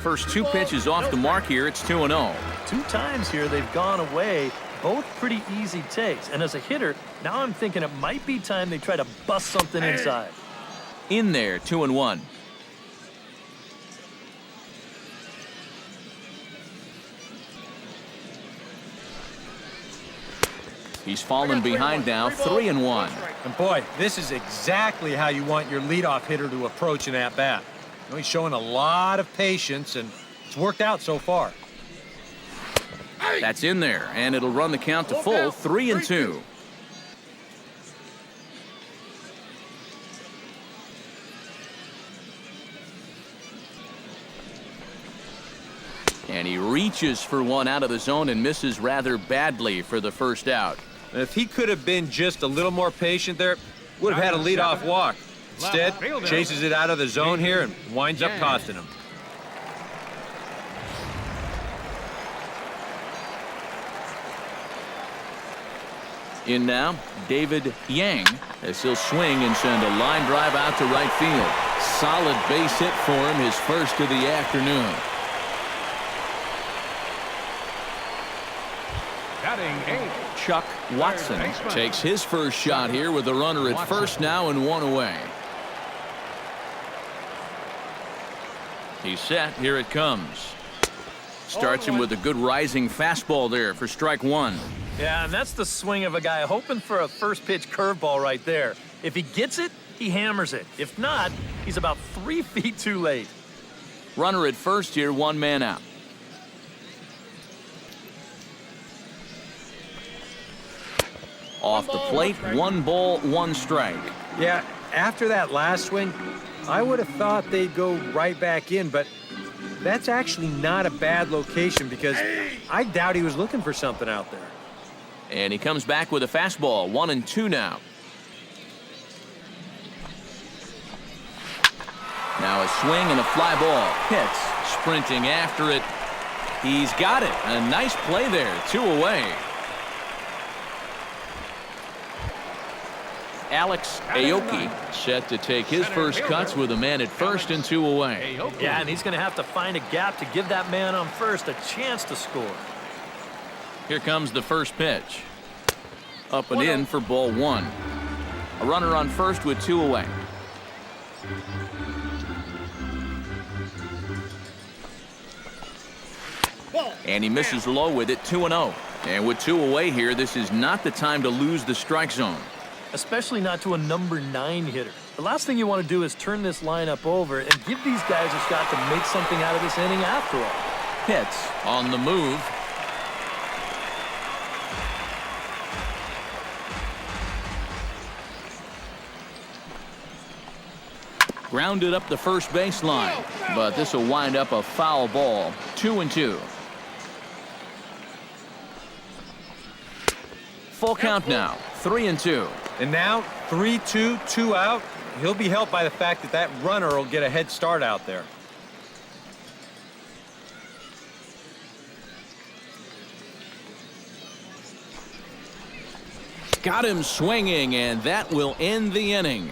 first two pitches off the mark here. It's 2-0. 2 times here they've gone away. Both pretty easy takes. And as a hitter, now I'm thinking it might be time they try to bust something inside. In there, 2-1. He's fallen behind now, 3-1. And boy, this is exactly how you want your leadoff hitter to approach an at-bat. You know, he's showing a lot of patience, and it's worked out so far. That's in there, and it'll run the count to full, 3-2. And he reaches for one out of the zone and misses rather badly for the first out. And if he could have been just a little more patient there, would have had a leadoff walk. Instead, chases it out of the zone here and winds up costing him. In now, David Yang, as he'll swing and send a line drive out to right field. Solid base hit for him, his first of the afternoon. Chuck Watson takes his first shot here with the runner at first now and 1 away. He's set. Here it comes. Starts him with a good rising fastball there for strike 1. Yeah, and that's the swing of a guy hoping for a first pitch curveball right there. If he gets it, he hammers it. If not, he's about 3 feet too late. Runner at first here, 1 man out. Off the plate, 1 ball, 1 strike. Yeah, after that last swing, I would have thought they'd go right back in, but that's actually not a bad location because I doubt he was looking for something out there. And he comes back with a fastball, 1-2 now. Now a swing and a fly ball. Hits, sprinting after it. He's got it. A nice play there, 2 away. Alex Aoki set to take his first cuts with a man at first and 2 away. Yeah, and he's going to have to find a gap to give that man on first a chance to score. Here comes the first pitch. Up and in for ball 1. A runner on first with 2 away. And he misses low with it, 2-0. And with 2 away here, this is not the time to lose the strike zone. Especially not to a number 9 hitter. The last thing you want to do is turn this lineup over and give these guys a shot to make something out of this inning after all. Hits on the move. Grounded up the first baseline, but this will wind up a foul ball. 2-2. Full count now, 3-2. And now 3-2, 2 out. He'll be helped by the fact that that runner will get a head start out there. Got him swinging, and that will end the inning.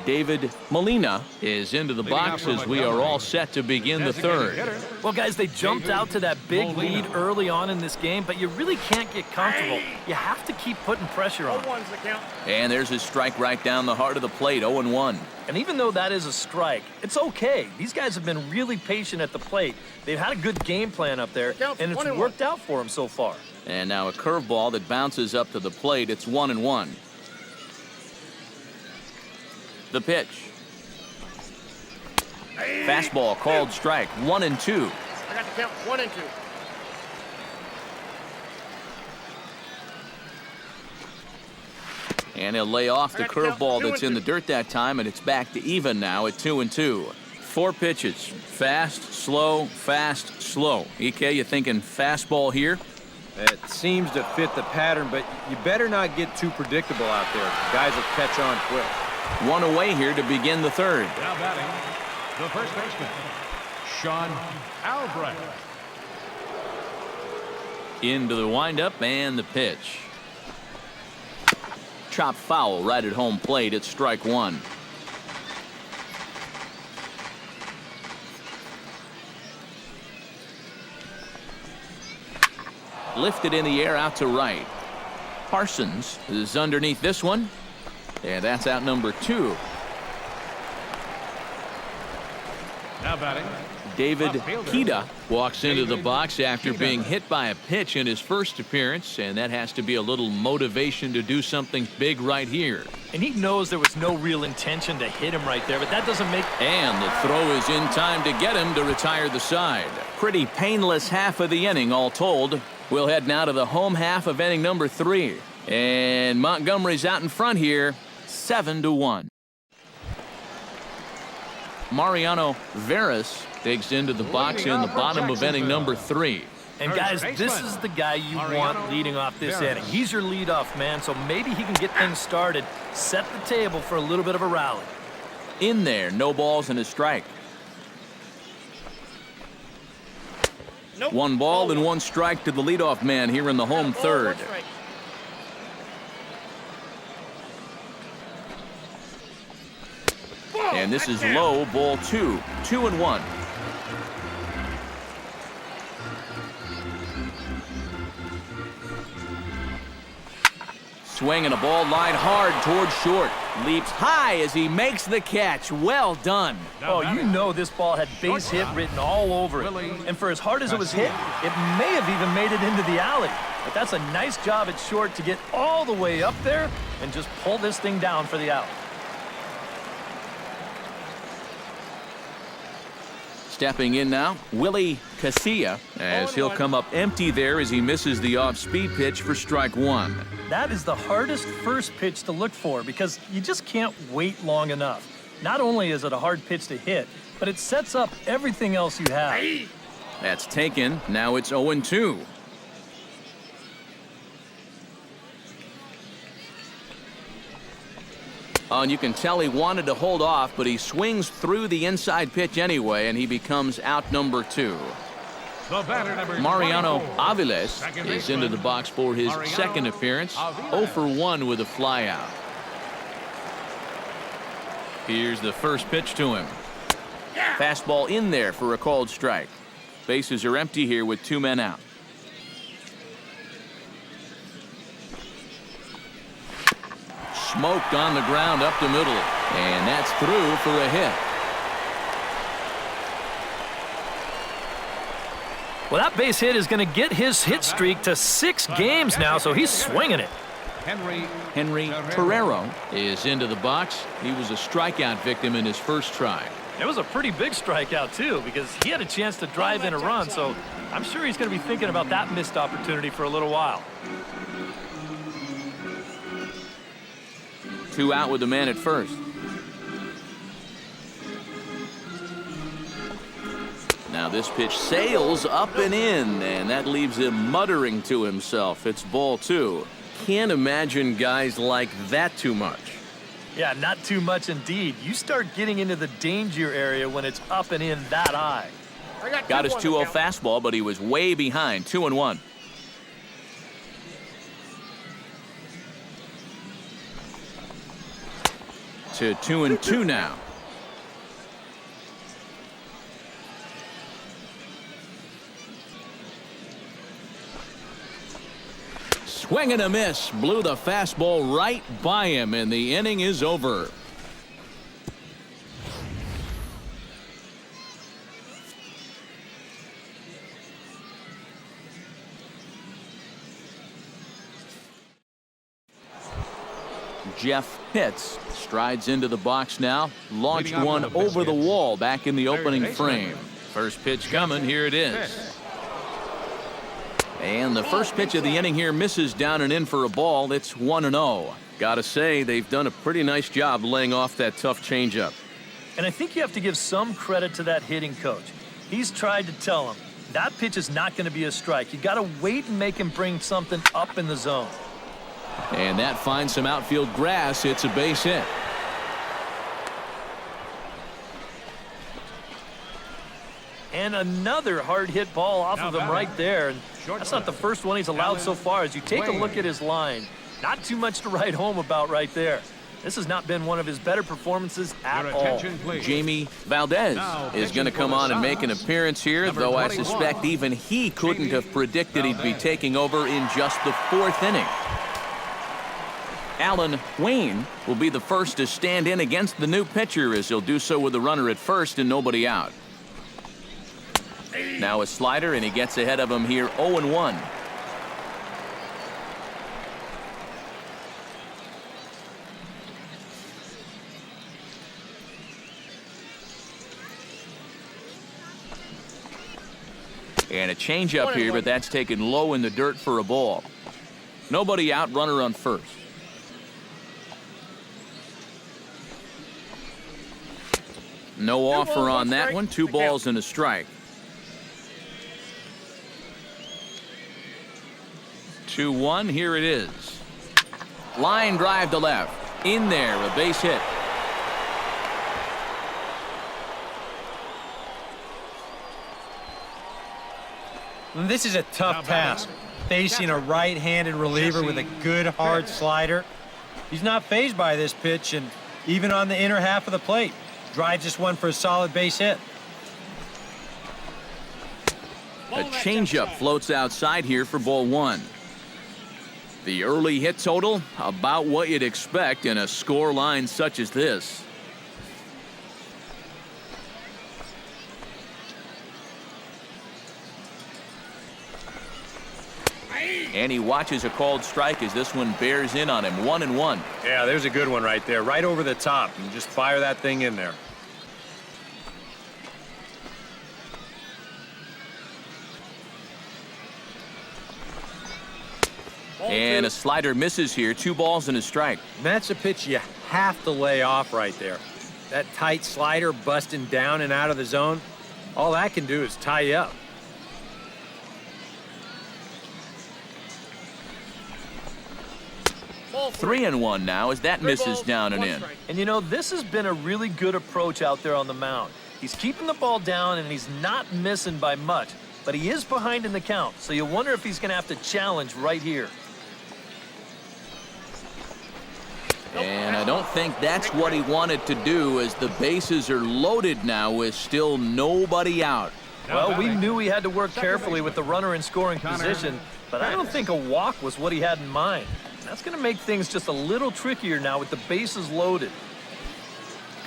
David Molina is into the box as we are all set to begin the third. Well, guys, they jumped out to that big lead early on in this game, but you really can't get comfortable. You have to keep putting pressure on. And there's a strike right down the heart of the plate, 0-1. And even though that is a strike, it's okay. These guys have been really patient at the plate. They've had a good game plan up there, and it's worked out for them so far. And now a curveball that bounces up to the plate. It's 1-1. The pitch. Fastball called strike. 1-2. I got the count. 1-2. And he'll lay off the curveball that's in the dirt that time, and it's back to even now at 2-2. 4 pitches. Fast, slow, fast, slow. EK, you thinking fastball here? It seems to fit the pattern, but you better not get too predictable out there. Guys will catch on quick. 1 away here to begin the third. Now batting, the first baseman, Sean Albrecht. Into the windup and the pitch. chop foul right at home plate. It's strike one. Lifted in the air out to right. Parsons is underneath this one. And that's out number 2. Now batting, David left fielder, Kida walks into the David box after Kida. being hit by a pitch in his first appearance, and that has to be a little motivation to do something big right here. And he knows there was no real intention to hit him right there, but that doesn't make... And the throw is in time to get him to retire the side. Pretty painless half of the inning, all told. We'll head now to the home half of inning number 3. And Montgomery's out in front here, 7-1. Mariano Veras digs into the box in the bottom of inning number 3. And guys, this is the guy you want leading off this inning. He's your leadoff man, so maybe he can get things started, set the table for a little bit of a rally. In there, no balls and a strike. Nope. 1 ball and 1 strike to the leadoff man here in the home third. And this is low, ball 2, 2-1. Swinging a ball line hard towards short. Leaps high as he makes the catch. Well done. Oh, you know this ball had base hit written all over it. And for as hard as it was hit, it may have even made it into the alley. But that's a nice job at short to get all the way up there and just pull this thing down for the out. Stepping in now, Willie Casilla, as he'll come up empty there as he misses the off-speed pitch for strike 1. That is the hardest first pitch to look for because you just can't wait long enough. Not only is it a hard pitch to hit, but it sets up everything else you have. That's taken. Now it's 0-2. Oh, and you can tell he wanted to hold off, but he swings through the inside pitch anyway, and he becomes out number 2. the batter, number Mariano 24. Aviles Second is baseman, into the box for his Mariano second appearance. Aviles. 0 for 1 with a flyout. Here's the first pitch to him. Fastball in there for a called strike. Bases are empty here with 2 men out. Smoked on the ground up the middle, and that's through for a hit. Well, that base hit is going to get his hit streak to 6 games now, so he's swinging it. Henry Torrero is into the box. He was a strikeout victim in his first try. It was a pretty big strikeout, too, because he had a chance to drive in a run, so I'm sure he's going to be thinking about that missed opportunity for a little while. 2 out with the man at first. Now this pitch sails up and in, and that leaves him muttering to himself. It's ball 2. Can't imagine guys like that too much. Yeah, not too much indeed. You start getting into the danger area when it's up and in that high. Got his 2-0 fastball, but he was way behind. 2-1. To 2-2 now. Swing and a miss. Blew the fastball right by him, and the inning is over. Jeff Pitts strides into the box now. Launched one over the wall back in the opening frame. First pitch coming. Here it is. And the first pitch of the inning here misses down and in for a ball. It's 1-0. Gotta say, they've done a pretty nice job laying off that tough changeup. And I think you have to give some credit to that hitting coach. He's tried to tell him that pitch is not going to be a strike. You got to wait and make him bring something up in the zone. And that finds some outfield grass. It's a base hit. And another hard hit ball off of him right there. And that's not the first one he's allowed so far. As you take a look at his line, Not too much to write home about right there. This has not been one of his better performances at Your all. attention, please. Jamie Valdez is going to come on and make an appearance here, Number though I 21. suspect even he couldn't Jamie have predicted he'd be Valdez. taking over in just the 4th inning. Alan Wayne will be the first to stand in against the new pitcher, as he'll do so with a runner at first and nobody out. Now a slider, and he gets ahead of him here 0-1. And a changeup here, but that's taken low in the dirt for a ball. Nobody out, runner on first. No offer on that one. 2 balls and a strike. 2-1, here it is. Line drive to left. In there, a base hit. This is a tough task, facing a right-handed reliever with a good hard slider. He's not fazed by this pitch, and even on the inner half of the plate, drives this one for a solid base hit. A changeup floats outside here for ball 1. The early hit total, about what you'd expect in a score line such as this. And he watches a called strike as this one bears in on him. 1-1. Yeah, there's a good one right there, right over the top, and just fire that thing in there. And a slider misses here. 2 balls and a strike. And that's a pitch you have to lay off right there. That tight slider busting down and out of the zone, all that can do is tie you up. Ball 3-1 now as that misses down and in. And you know, this has been a really good approach out there on the mound. He's keeping the ball down and he's not missing by much, but he is behind in the count, so you wonder if he's going to have to challenge right here. And I don't think that's what he wanted to do, as the bases are loaded now with still nobody out. Well, we knew he had to work carefully with the runner in scoring position, but I don't think a walk was what he had in mind. That's going to make things just a little trickier now with the bases loaded.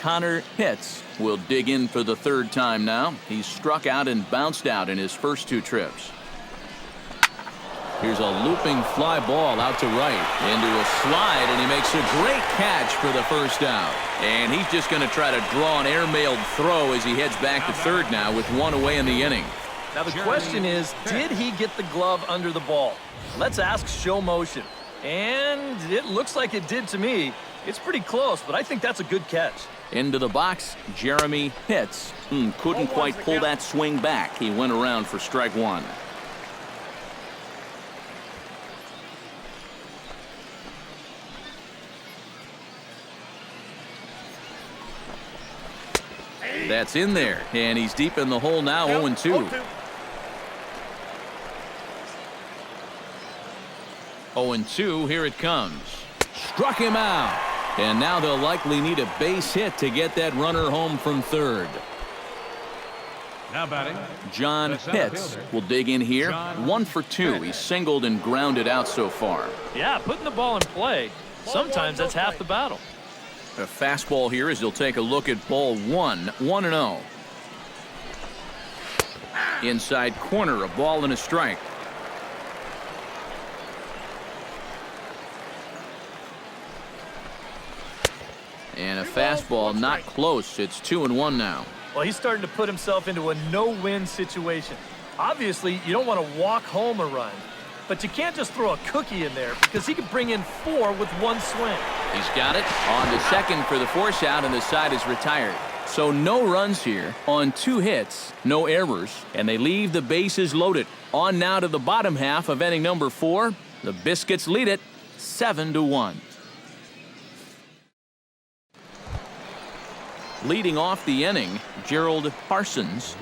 Connor Hitz will dig in for the 3rd time now. He's struck out and bounced out in his first 2 trips. Here's a looping fly ball out to right into a slide, and he makes a great catch for the first out. And he's just going to try to draw an airmailed throw as he heads back to 3rd now with 1 away in the inning. Now the question is, did he get the glove under the ball? Let's ask show motion. And it looks like it did to me. It's pretty close, but I think that's a good catch. Into the box, Jeremy Hitz. Couldn't quite pull that swing back. He went around for strike 1. That's in there, and he's deep in the hole now. 0-2. 0-2, here it comes. Struck him out. And now they'll likely need a base hit to get that runner home from 3rd. Now batting, John the center Hitz fielder. will dig in here. John 1 for 2. He's singled and grounded out so far. Yeah, putting the ball in play, sometimes that's half the battle. A fastball here as he'll take a look at ball 1. 1-0. Inside corner, a ball and a strike. And a fastball not close. It's 2-1 now. Well, he's starting to put himself into a no-win situation. Obviously, you don't want to walk home a run, but you can't just throw a cookie in there because he could bring in 4 with 1 swing. He's got it on to 2nd for the force out, and the side is retired. So no runs here on 2 hits, no errors, and they leave the bases loaded. On now to the bottom half of inning number 4. The Biscuits lead it 7-1. Leading off the inning, Gerald Parsons.